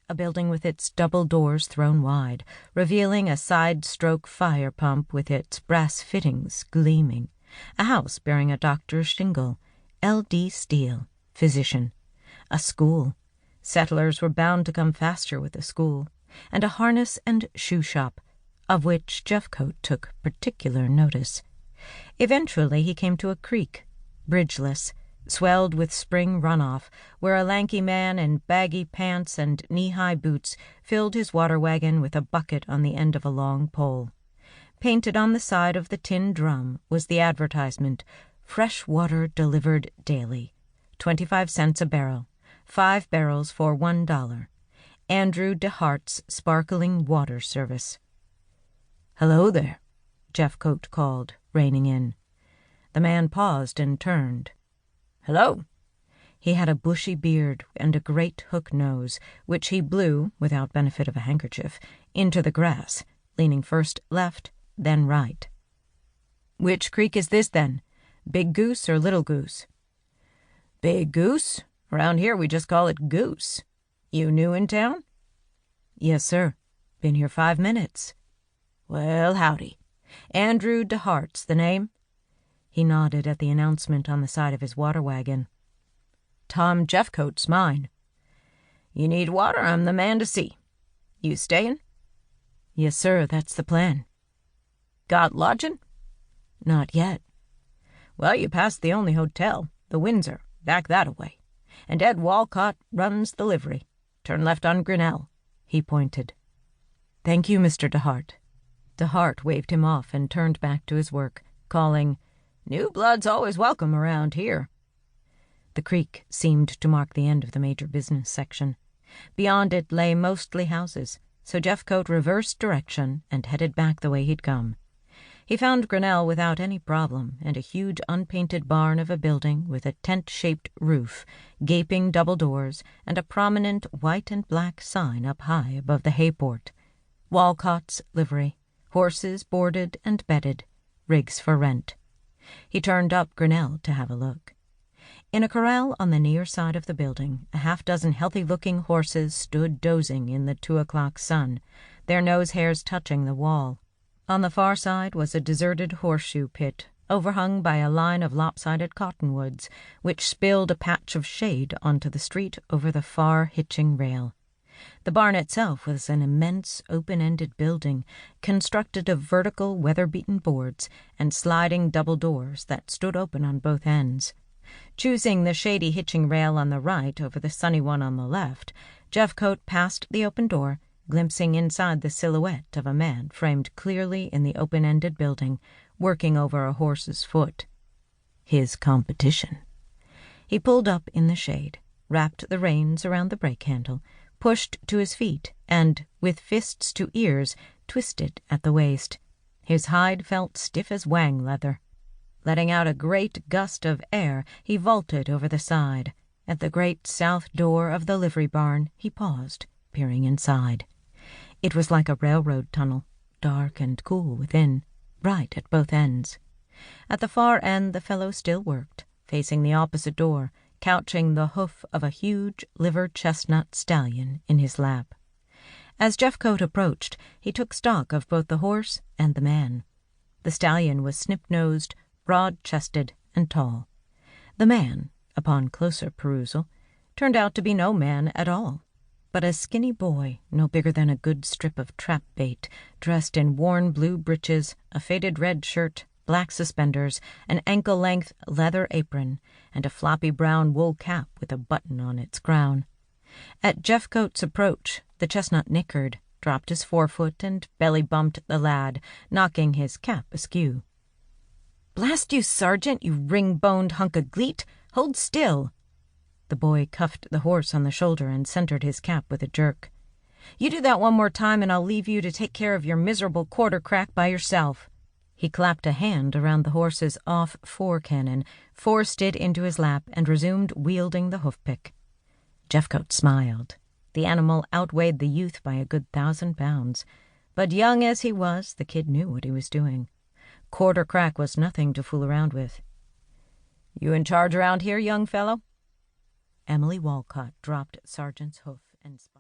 a building with its double doors thrown wide, revealing a side-stroke fire pump with its brass fittings gleaming, a house bearing a doctor's shingle, L.D. Steele, physician, a school. Settlers were bound to come faster with the school, and a harness and shoe shop, of which Jeffcoat took particular notice. Eventually he came to a creek, bridgeless, swelled with spring runoff, where a lanky man in baggy pants and knee-high boots filled his water wagon with a bucket on the end of a long pole. Painted on the side of the tin drum was the advertisement, "Fresh water delivered daily, 25 cents a barrel, 5 barrels for $1. Andrew DeHart's Sparkling Water Service." "Hello there," Jeffcoat called, reining in. The man paused and turned. "Hello." He had a bushy beard and a great hook nose, which he blew, without benefit of a handkerchief, into the grass, leaning first left, then right. "Which creek is this, then? Big Goose or Little Goose?" "Big Goose. Around here we just call it Goose. You new in town?" "Yes, sir. Been here 5 minutes." "Well, howdy. Andrew DeHart's the name?" He nodded at the announcement on the side of his water wagon. "Tom Jeffcoat's mine." "You need water, I'm the man to see. You stayin'?" "Yes, sir, that's the plan." "Got lodgin'?" "Not yet." "Well, you passed the only hotel, the Windsor, back that-a-way. And Ed Walcott runs the livery. Turn left on Grinnell." He pointed. "Thank you, Mr. DeHart." DeHart waved him off and turned back to his work, calling, "New blood's always welcome around here." The creek seemed to mark the end of the major business section. Beyond it lay mostly houses, so Jeffcoat reversed direction and headed back the way he'd come. He found Grinnell without any problem, and a huge unpainted barn of a building with a tent-shaped roof, gaping double doors, and a prominent white and black sign up high above the hayport. Walcott's livery, horses boarded and bedded, rigs for rent. He turned up Grinnell to have a look. In a corral on the near side of the building, a half-dozen healthy-looking horses stood dozing in the 2 o'clock sun, their nose hairs touching the wall. On the far side was a deserted horseshoe pit, overhung by a line of lopsided cottonwoods, which spilled a patch of shade onto the street over the far hitching rail. The barn itself was an immense open-ended building, constructed of vertical weather-beaten boards and sliding double doors that stood open on both ends. Choosing the shady hitching rail on the right over the sunny one on the left, Jeffcoat passed the open door, glimpsing inside the silhouette of a man framed clearly in the open-ended building, working over a horse's foot. His competition. He pulled up in the shade, wrapped the reins around the brake handle, pushed to his feet, and, with fists to ears, twisted at the waist. His hide felt stiff as wang leather. Letting out a great gust of air, he vaulted over the side. At the great south door of the livery barn, he paused, peering inside. It was like a railroad tunnel, dark and cool within, bright at both ends. At the far end the fellow still worked, facing the opposite door, couching the hoof of a huge liver-chestnut stallion in his lap. As Jeffcoat approached, he took stock of both the horse and the man. The stallion was snip-nosed, broad-chested, and tall. The man, upon closer perusal, turned out to be no man at all, but a skinny boy, no bigger than a good strip of trap bait, dressed in worn blue breeches, a faded red shirt, black suspenders, an ankle-length leather apron, and a floppy brown wool cap with a button on its crown. At Jeffcoat's approach, the chestnut nickered, dropped his forefoot, and belly-bumped the lad, knocking his cap askew. "Blast you, Sergeant, you ring-boned hunk of gleet! Hold still!" The boy cuffed the horse on the shoulder and centered his cap with a jerk. "You do that one more time and I'll leave you to take care of your miserable quarter-crack by yourself." He clapped a hand around the horse's off fore-cannon, forced it into his lap, and resumed wielding the hoof-pick. Jeffcoat smiled. The animal outweighed the youth by a good 1,000 pounds. But young as he was, the kid knew what he was doing. Quarter-crack was nothing to fool around with. "You in charge around here, young fellow?" Emily Walcott dropped Sergeant's hoof and spun.